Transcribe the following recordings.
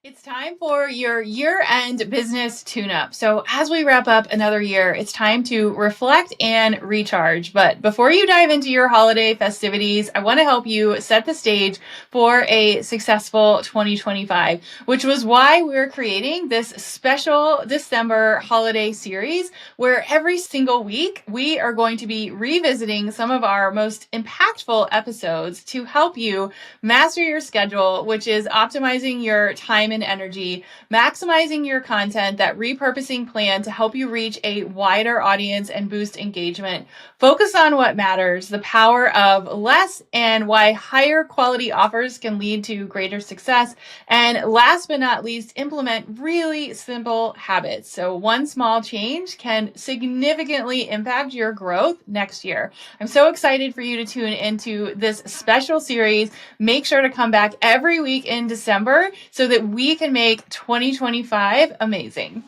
It's time for your year-end business tune-up. So as we wrap up another year, it's time to reflect and recharge. But before you dive into your holiday festivities, I want to help you set the stage for a successful 2025, which was why we're creating this special December holiday series where every single week we are going to be revisiting some of our most impactful episodes to help you master your schedule, which is optimizing your time and energy, maximizing your content, that repurposing plan to help you reach a wider audience and boost engagement. Focus on what matters, the power of less, and why higher quality offers can lead to greater success. And last but not least, implement really simple habits. So one small change can significantly impact your growth next year. I'm so excited for you to tune into this special series. Make sure to come back every week in December so that we can make 2025 amazing.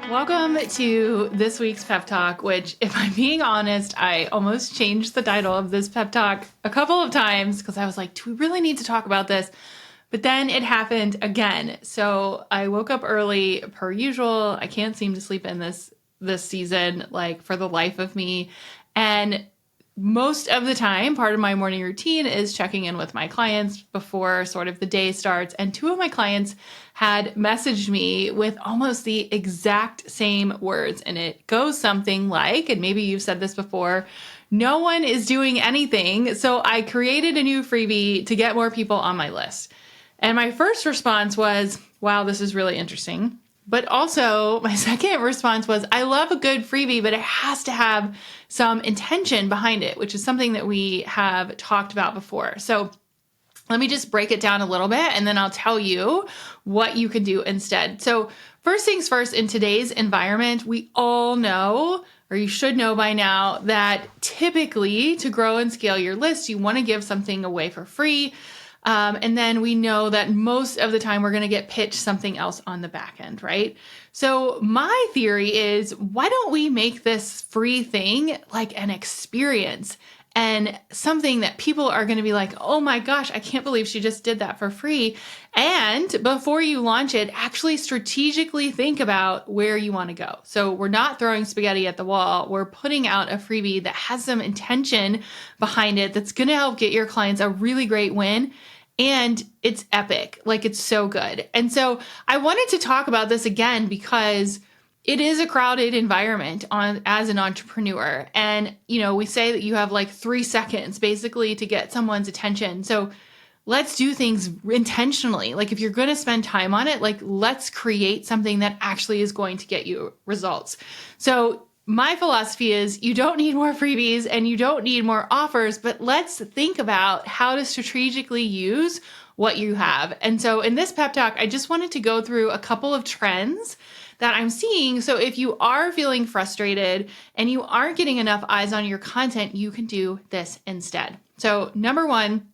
Welcome to this week's pep talk, which, if I'm being honest, I almost changed the title of this pep talk a couple of times because I was like, do we really need to talk about this? But then it happened again. So I woke up early per usual. I can't seem to sleep in this season, like, for the life of me. And most of the time, part of my morning routine is checking in with my clients before sort of the day starts. And two of my clients had messaged me with almost the exact same words. And it goes something like, and maybe you've said this before, no one is doing anything. So I created a new freebie to get more people on my list. And my first response was, wow, this is really interesting. But also my second response was, I love a good freebie, but it has to have some intention behind it, which is something that we have talked about before. So let me just break it down a little bit, and then I'll tell you what you can do instead. So first things first, in today's environment, we all know, or you should know by now, that typically to grow and scale your list, you want to give something away for free. And then we know that most of the time we're going to get pitched something else on the back end, right? So my theory is, why don't we make this free thing like an experience and something that people are going to be like, oh my gosh, I can't believe she just did that for free. And before you launch it, actually strategically think about where you want to go. So we're not throwing spaghetti at the wall. We're putting out a freebie that has some intention behind it that's going to help get your clients a really great win. And it's epic. Like, it's so good. And so I wanted to talk about this again because it is a crowded environment as an entrepreneur. And, we say that you have like 3 seconds basically to get someone's attention. So let's do things intentionally. Like, if you're going to spend time on it, like, let's create something that actually is going to get you results. So my philosophy is, you don't need more freebies and you don't need more offers, but let's think about how to strategically use what you have. And so in this pep talk, I just wanted to go through a couple of trends that I'm seeing. So if you are feeling frustrated and you aren't getting enough eyes on your content, you can do this instead. So number one,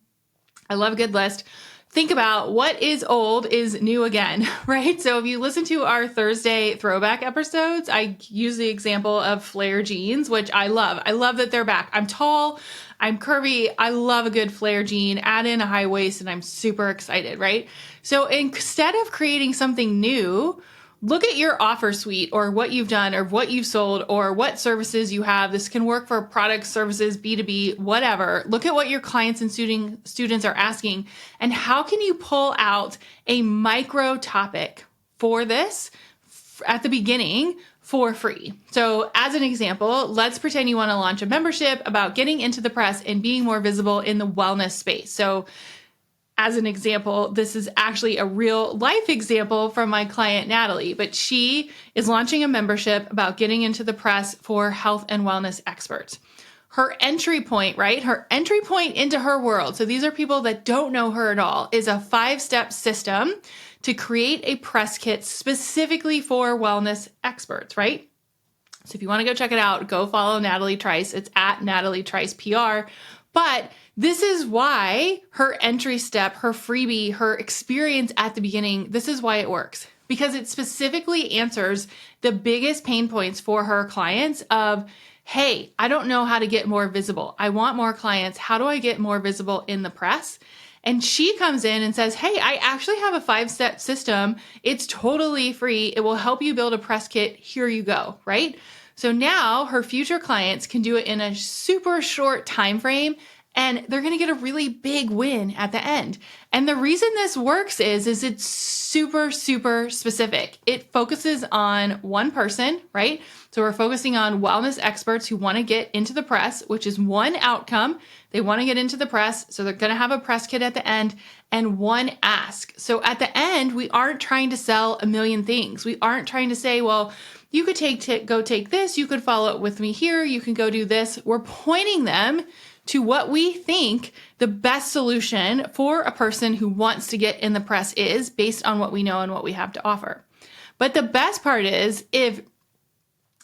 I love a good list. Think about what is old is new again, right? So if you listen to our Thursday throwback episodes, I use the example of flare jeans, which I love. I love that they're back. I'm tall, I'm curvy. I love a good flare jean. Add in a high waist and I'm super excited, right? So instead of creating something new, look at your offer suite or what you've done or what you've sold or what services you have. This can work for products, services, B2B, whatever. Look at what your clients and students are asking, and how can you pull out a micro topic for this at the beginning for free. So as an example, let's pretend you want to launch a membership about getting into the press and being more visible in the wellness space. So as an example, this is actually a real life example from my client, Natalie, but she is launching a membership about getting into the press for health and wellness experts. Her entry point, right? Her entry point into her world, so these are people that don't know her at all, is a 5-step system to create a press kit specifically for wellness experts, right? So if you want to go check it out, go follow Natalie Trice. It's at Natalie Trice PR. But this is why her entry step, her freebie, her experience at the beginning, this is why it works. Because it specifically answers the biggest pain points for her clients of, hey, I don't know how to get more visible. I want more clients. How do I get more visible in the press? And she comes in and says, hey, I actually have a 5-step system. It's totally free. It will help you build a press kit. Here you go, right? So now her future clients can do it in a super short time frame, and they're going to get a really big win at the end. And the reason this works is it's super, super specific. It focuses on one person, right? So we're focusing on wellness experts who want to get into the press, which is one outcome. They want to get into the press. So they're going to have a press kit at the end and one ask. So at the end, we aren't trying to sell a million things. We aren't trying to say, well, you could go take this. You could follow up with me here. You can go do this. We're pointing them to what we think the best solution for a person who wants to get in the press is based on what we know and what we have to offer. But the best part is if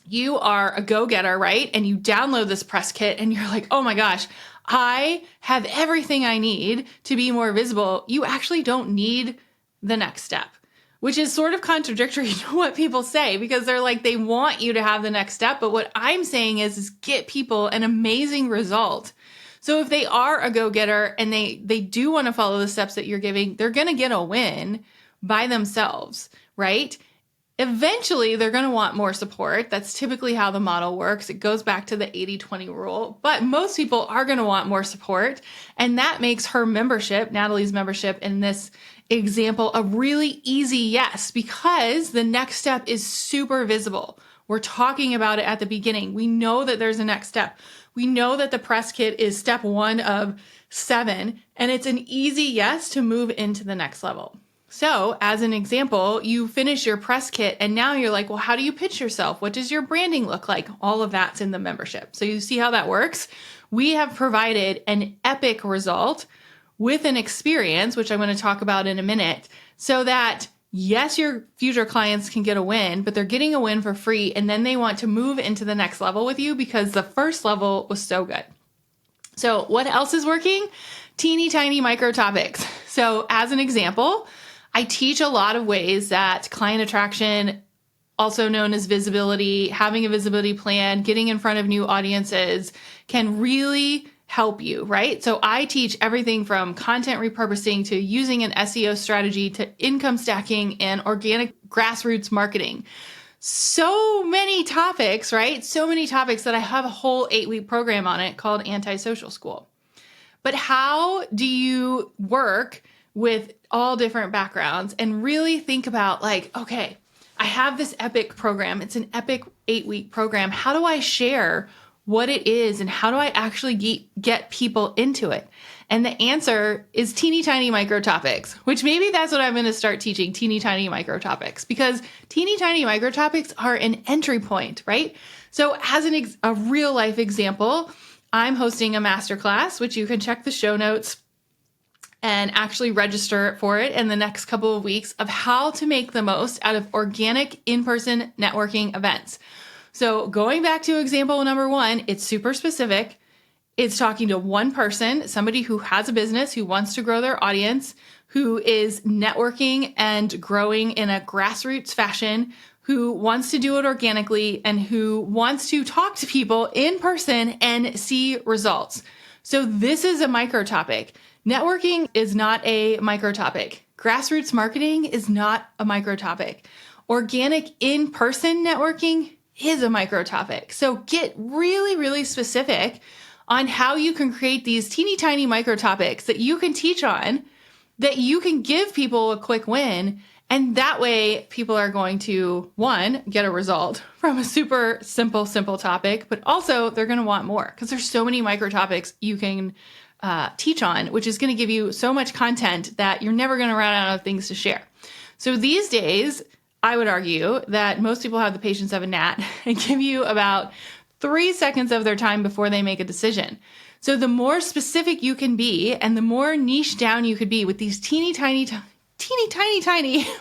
you are a go-getter, right? And you download this press kit and you're like, oh my gosh, I have everything I need to be more visible. You actually don't need the next step, which is sort of contradictory to what people say because they're like, they want you to have the next step. But what I'm saying is get people an amazing result. So if they are a go-getter and they do want to follow the steps that you're giving, they're going to get a win by themselves, right? Eventually, they're going to want more support. That's typically how the model works. It goes back to the 80-20 rule, but most people are going to want more support. And that makes her membership, Natalie's membership in this example, a really easy yes, because the next step is super visible. We're talking about it at the beginning. We know that there's a next step. We know that the press kit is step 1 of 7, and it's an easy yes to move into the next level. So as an example, you finish your press kit and now you're like, well, how do you pitch yourself? What does your branding look like? All of that's in the membership. So you see how that works? We have provided an epic result with an experience, which I'm going to talk about in a minute, so that yes, your future clients can get a win, but they're getting a win for free. And then they want to move into the next level with you because the first level was so good. So what else is working? Teeny tiny micro topics. So as an example, I teach a lot of ways that client attraction, also known as visibility, having a visibility plan, getting in front of new audiences can really help you, right? So I teach everything from content repurposing to using an SEO strategy to income stacking and organic grassroots marketing. So many topics, right? So many topics that I have a whole 8-week program on it called Anti-Social School. But how do you work with all different backgrounds and really think about like, okay, I have this epic program. It's an epic 8-week program. How do I share what it is and how do I actually get people into it? And the answer is teeny tiny micro topics, which maybe that's what I'm going to start teaching, teeny tiny micro topics, because teeny tiny micro topics are an entry point, right? So as a real life example, I'm hosting a masterclass, which you can check the show notes and actually register for it in the next couple of weeks, of how to make the most out of organic in-person networking events. So going back to example number 1, it's super specific. It's talking to one person, somebody who has a business, who wants to grow their audience, who is networking and growing in a grassroots fashion, who wants to do it organically, and who wants to talk to people in person and see results. So this is a micro topic. Networking is not a micro topic. Grassroots marketing is not a micro topic. Organic in-person networking is a micro topic. So get really, really specific on how you can create these teeny tiny micro topics that you can teach on, that you can give people a quick win. And that way people are going to, 1, get a result from a super simple topic, but also they're going to want more because there's so many micro topics you can teach on, which is going to give you so much content that you're never going to run out of things to share. So these days, I would argue that most people have the patience of a gnat and give you about 3 seconds of their time before they make a decision. So the more specific you can be and the more niche down you could be with these teeny tiny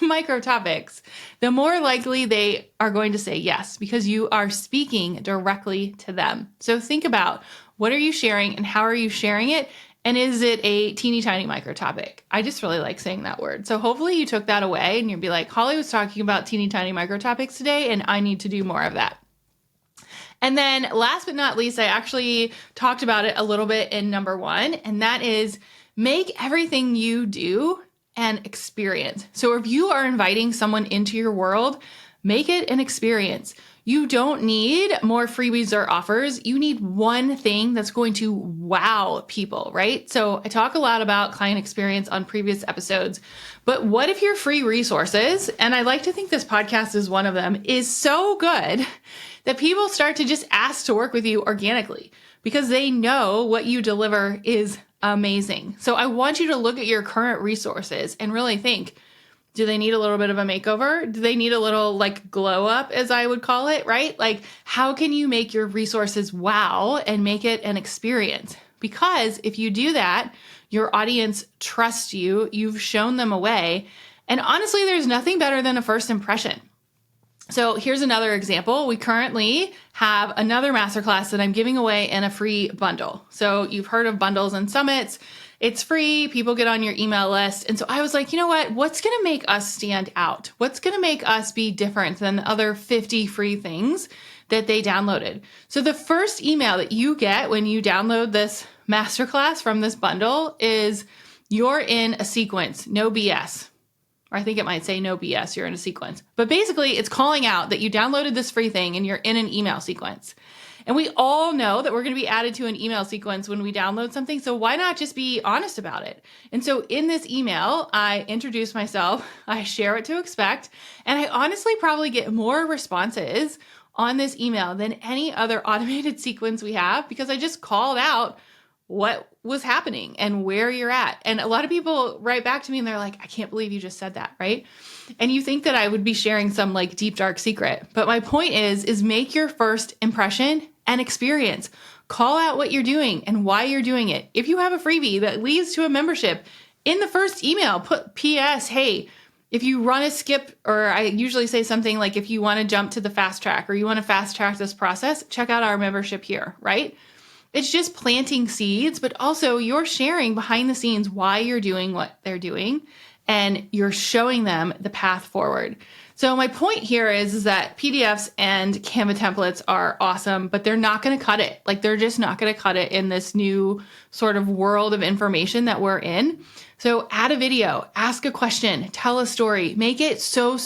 micro topics, the more likely they are going to say yes, because you are speaking directly to them. So think about, what are you sharing and how are you sharing it? And is it a teeny tiny micro topic? I just really like saying that word. So hopefully you took that away and you'll be like, Holly was talking about teeny tiny micro topics today, and I need to do more of that. And then last but not least, I actually talked about it a little bit in number 1, and that is make everything you do an experience. So if you are inviting someone into your world, make it an experience. You don't need more freebies or offers. You need one thing that's going to wow people, right? So I talk a lot about client experience on previous episodes, but what if your free resources, and I like to think this podcast is one of them, is so good that people start to just ask to work with you organically because they know what you deliver is amazing. So I want you to look at your current resources and really think, do they need a little bit of a makeover? Do they need a little like glow up, as I would call it, right? Like, how can you make your resources wow and make it an experience? Because if you do that, your audience trusts you, you've shown them a way. And honestly, there's nothing better than a first impression. So here's another example. We currently have another masterclass that I'm giving away in a free bundle. So you've heard of bundles and summits. It's free. People get on your email list. And so I was like, you know what? What's going to make us stand out? What's going to make us be different than the other 50 free things that they downloaded? So the first email that you get when you download this masterclass from this bundle is you're in a sequence, no BS. Or I think it might say no BS, you're in a sequence. But basically, it's calling out that you downloaded this free thing and you're in an email sequence. And we all know that we're going to be added to an email sequence when we download something. So why not just be honest about it? And so in this email, I introduce myself, I share what to expect, and I honestly probably get more responses on this email than any other automated sequence we have because I just called out what was happening and where you're at. And a lot of people write back to me and they're like, I can't believe you just said that, right? And you think that I would be sharing some like deep, dark secret. But my point is make your first impression an experience. Call out what you're doing and why you're doing it. If you have a freebie that leads to a membership, in the first email, put PS, hey, if you run a skip, or I usually say something like, if you want to jump to the fast track or you want to fast track this process, check out our membership here, right? It's just planting seeds, but also you're sharing behind the scenes why you're doing what they're doing, and you're showing them the path forward. So my point here is that PDFs and Canva templates are awesome, but they're not going to cut it. Like, they're just not going to cut it in this new sort of world of information that we're in. So add a video, ask a question, tell a story, make it so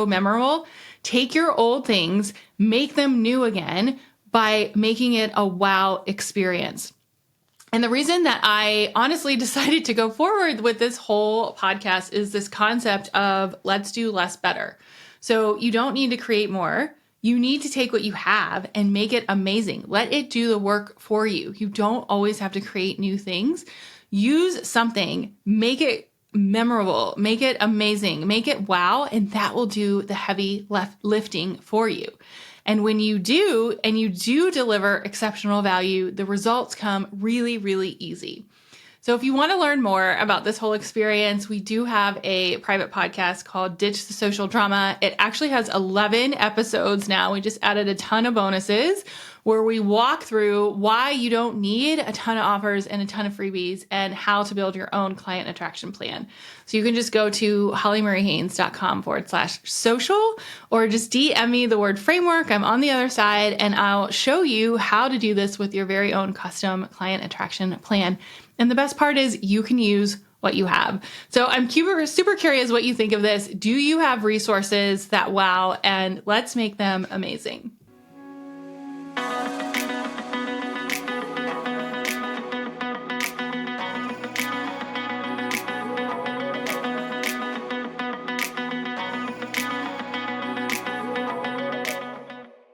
memorable. Take your old things, make them new again by making it a wow experience. And the reason that I honestly decided to go forward with this whole podcast is this concept of let's do less better. So you don't need to create more. You need to take what you have and make it amazing. Let it do the work for you. You don't always have to create new things. Use something, make it memorable, make it amazing, make it wow, and that will do the heavy lifting for you. And when you do, and you do deliver exceptional value, the results come really, really easy. So if you want to learn more about this whole experience, we do have a private podcast called Ditch the Social Drama. It actually has 11 episodes now. We just added a ton of bonuses where we walk through why you don't need a ton of offers and a ton of freebies and how to build your own client attraction plan. So you can just go to hollymariehaines.com/social or just DM me the word framework. I'm on the other side and I'll show you how to do this with your very own custom client attraction plan. And the best part is you can use what you have. So I'm super curious what you think of this. Do you have resources that wow? And let's make them amazing.